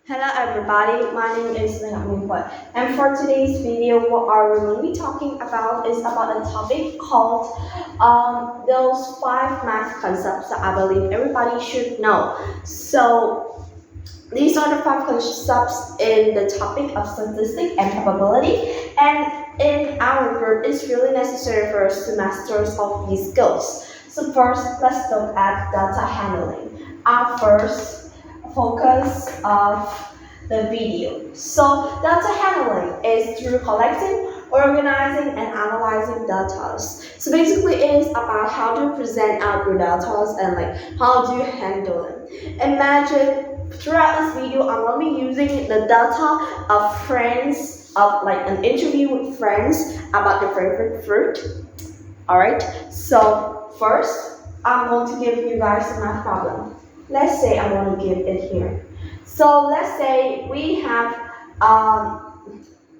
Hello everybody, my name is Naomi Hua, and for today's video, what are we going to be talking about is about a topic called those 5 math concepts that I believe everybody should know. So these are the 5 concepts in the topic of statistics and probability, and in our group, it's really necessary for us to master all of these skills. So first, let's look at data handling. Our first focus of the video. So data handling is through collecting, organizing, and analyzing data. So basically it is about how to present out your data and how do you handle it. Imagine throughout this video I'm going to be using the data of friends, of an interview with friends about their favorite fruit. Alright, so first I'm going to give you guys a math problem. Let's say I want to give it here. So let's say we have,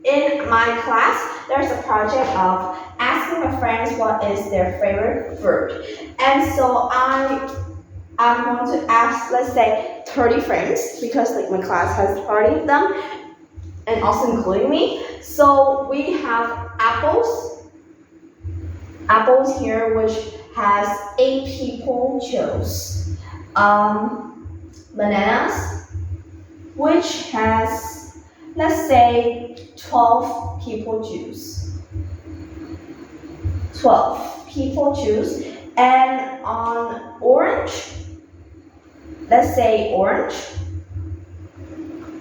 in my class, there's a project of asking my friends what is their favorite fruit. And so I'm going to ask, let's say, 30 friends, because my class has 30 of them, and also including me. So we have apples here, which has 8 people chose. Bananas, which has, let's say, 12 people choose. 12 people choose. And on orange, let's say orange,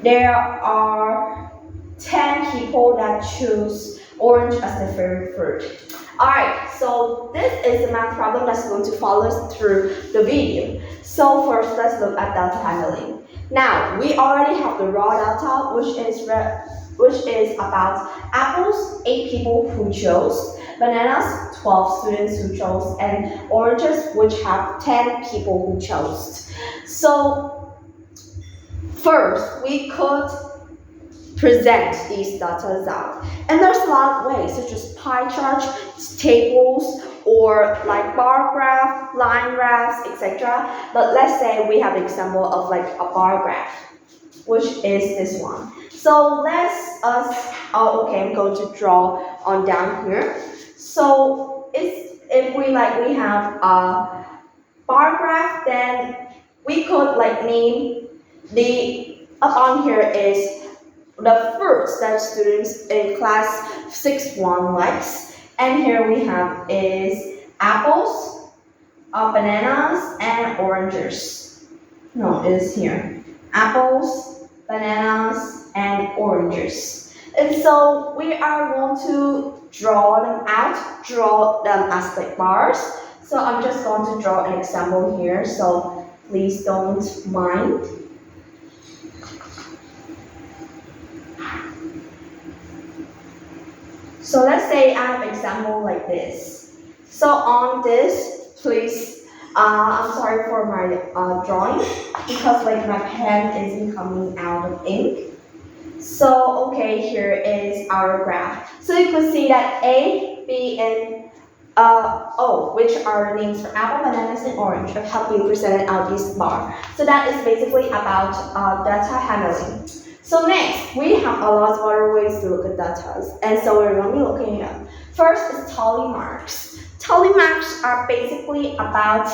there are 10 people that choose orange as their favorite fruit. Alright, so this is the math problem that's going to follow us through the video. So first, let's look at data handling. Now, we already have the raw data, which is about apples, 8 people who chose, bananas, 12 students who chose, and oranges, which have 10 people who chose. So first, we could present these data out. And there's a lot of ways, such as pie charts, tables, or bar graph, line graphs, etc. But let's say we have an example of a bar graph, which is this one. So I'm going to draw on down here. So if we have a bar graph, then we could name up on here is the fruits that students in class 6-1 likes. And here we have is apples, bananas, and oranges. No, it is here. Apples, bananas, and oranges. And so we are going to draw them as bars. So I'm just going to draw an example here, so please don't mind. So let's say I have an example like this. So on this, please, I'm sorry for my drawing, because my pen isn't coming out of ink. So okay, here is our graph. So you can see that A, B, and O, which are names for apple, bananas, and orange, have helped me present out this bar. So that is basically about data handling. So next, we have a lot of other ways to look at data, and so we're going to be looking at them. First is tally marks. Tally marks are basically about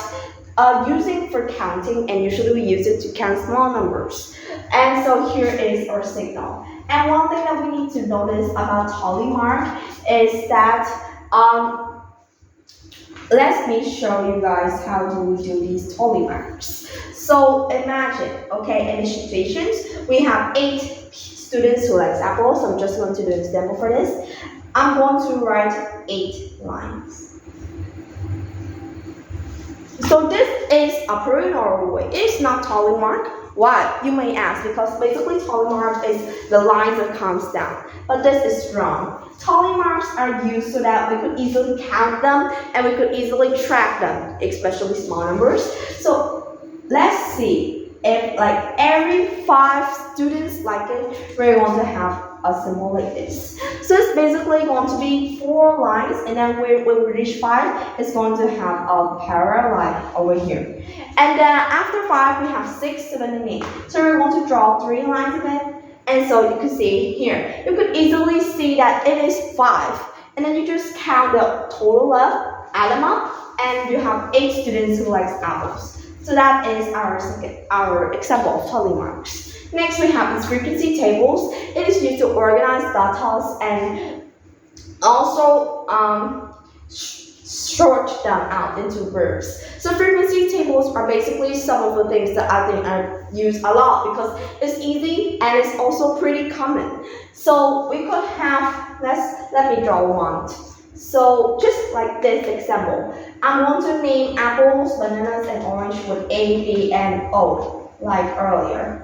using for counting, and usually we use it to count small numbers. And so here is our signal. And one thing that we need to notice about tally mark is that let me show you guys how do we do these tally marks. So imagine, okay, in the situations, we have 8 students who like apples. So I'm just going to do an example for this. I'm going to write 8 lines. So this is a pretty normal way. It's not tally mark. Why? You may ask, because basically tally mark is the line that comes down. But this is wrong. Tally marks are used so that we could easily count them and we could easily track them, especially small numbers. So let's see. if like every 5 students like it, we're going to have a symbol like this. So it's basically going to be 4 lines, and then when we reach 5, it's going to have a parallel line over here. And then after 5, we have 6, 7, and 8. So we're going to draw 3 lines of it. And so you can see here, you could easily see that it is 5. And then you just count the total up, add them up, and you have 8 students who likes apples. So that is our example of tally marks. Next, we have these frequency tables. It is used to organize data and also short them out into verbs. So frequency tables are basically some of the things that I think I use a lot because it's easy and it's also pretty common. So we could have, let me draw one. So just like this example, I'm going to name apples, bananas, and orange with A, B, and O, like earlier.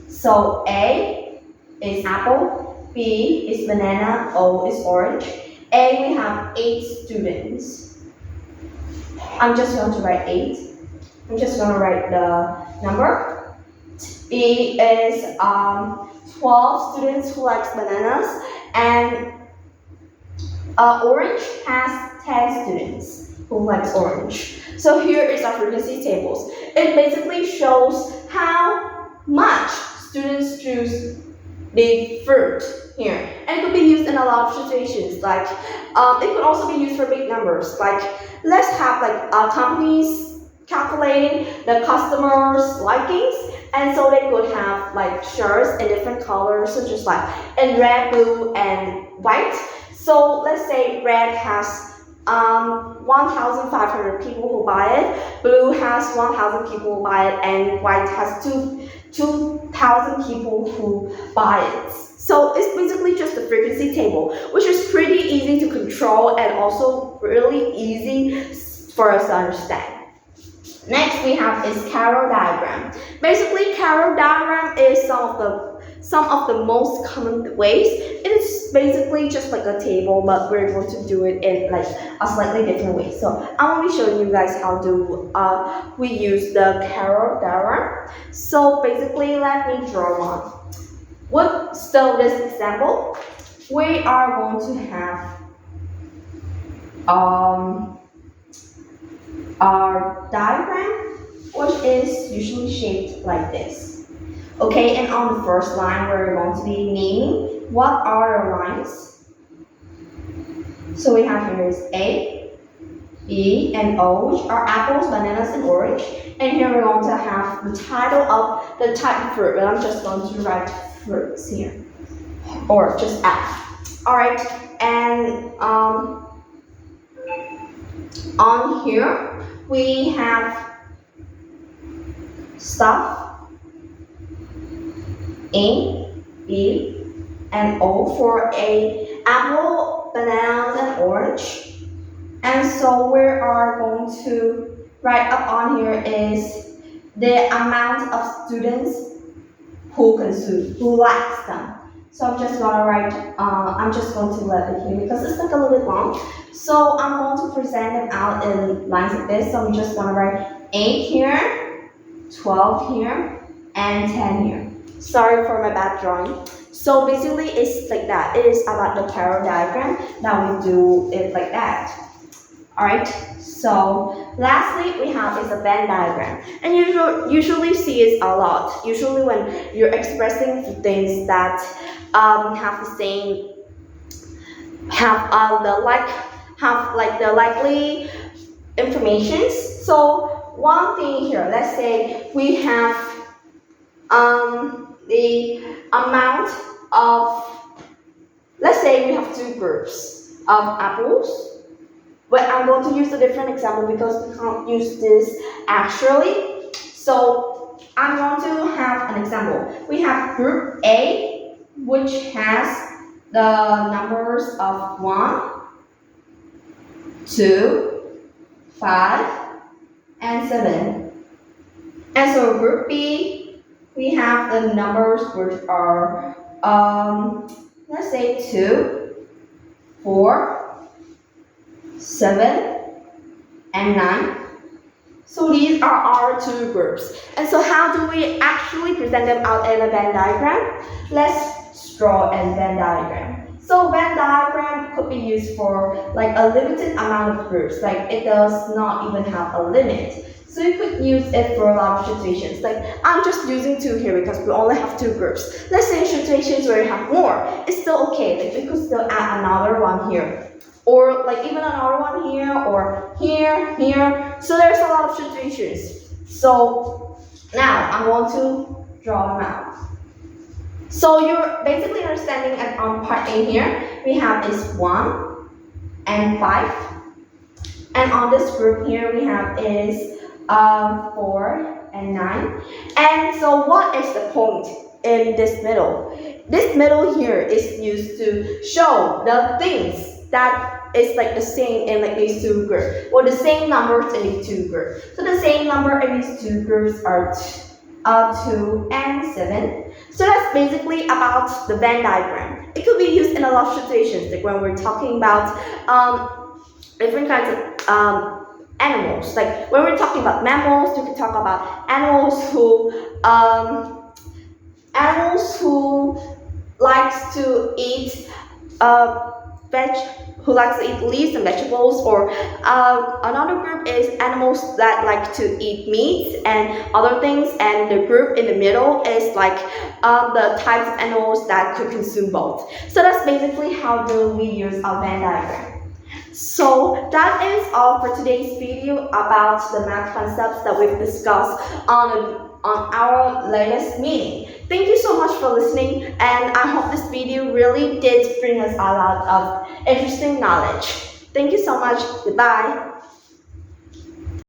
So A is apple, B is banana, O is orange. A, we have 8 students. I'm just going to write 8. I'm just going to write the number. B is 12 students who likes bananas, and orange has 10 students who likes orange. So here is our frequency tables. It basically shows how much students choose the fruit here. And it could be used in a lot of situations. Like it could also be used for big numbers. Like let's have like companies calculating the customers' likings, and so they could have like shirts in different colors, such as like in red, blue, and white. So let's say red has 1,500 people who buy it, blue has 1,000 people who buy it, and white has 2,000 people who buy it. So it's basically just a frequency table, which is pretty easy to control and also really easy for us to understand. Next we have is Carroll diagram. Basically, Carroll diagram is some of the most common ways. It is basically just like a table, but we're going to do it in like a slightly different way. So I'm going to be showing you guys how do we use the Carroll diagram. So basically, let me draw one. With still this example, we are going to have our diagram, which is usually shaped like this. Okay, and on the first line, we're going to be naming what are our lines. So we have here is A, B, and O, which are apples, bananas, and orange. And here we're going to have the title of the type of fruit, but I'm just going to write fruits here, or just F. All right, and on here we have stuff, A, B, and O for a apple, bananas, and orange. And so we are going to write up on here is the amount of students who consume, who likes them. So I'm just gonna write, I'm just going to let it here because it's like a little bit long. So I'm going to present them out in lines like this. So I'm just gonna write 8 here, 12 here, and 10 here. Sorry for my bad drawing. So basically it's like that. It is about the Carroll diagram. Now we do it like that. Alright, so lastly we have is a Venn diagram. And you usually see it a lot. Usually when you're expressing things that have the same, have the likely informations. So one thing here, let's say we have the amount of, let's say we have 2 groups of apples. But I'm going to use a different example because we can't use this actually. So I'm going to have an example. We have group A, which has the numbers of 1, 2, 5, and 7. And so group B, we have the numbers which are, let's say 2, 4, 7, and 9. So these are our two groups. And so how do we actually present them out in a Venn diagram? Let's draw a Venn diagram. So Venn diagram could be used for like a limited amount of groups. Like it does not even have a limit. So you could use it for a lot of situations. Like I'm just using 2 here because we only have 2 groups. Let's say in situations where you have more, it's still okay. Like we could still add another one here. Or like even another one here, or here, here. So there's a lot of situations. So now I'm going to draw them out. So you're basically understanding that on part A here, we have is 1 and 5. And on this group here, we have is 4 and 9. And so what is the point in this middle? This middle here is used to show the things that is like the same in like these 2 groups, or the same numbers in these 2 groups. So the same number in these 2 groups are 2 and 7. So that's basically about the Venn diagram. It could be used in a lot of situations, like when we're talking about different kinds of animals. Like when we're talking about mammals, you can talk about animals who likes to eat who likes to eat leaves and vegetables, or another group is animals that like to eat meat and other things, and the group in the middle is like the types of animals that could consume both. So that's basically how do we use our Venn diagram. So that is all for today's video about the math concepts that we've discussed on our latest meeting. Thank you so much for listening, and I hope this video really did bring us a lot of interesting knowledge. Thank you so much. Goodbye.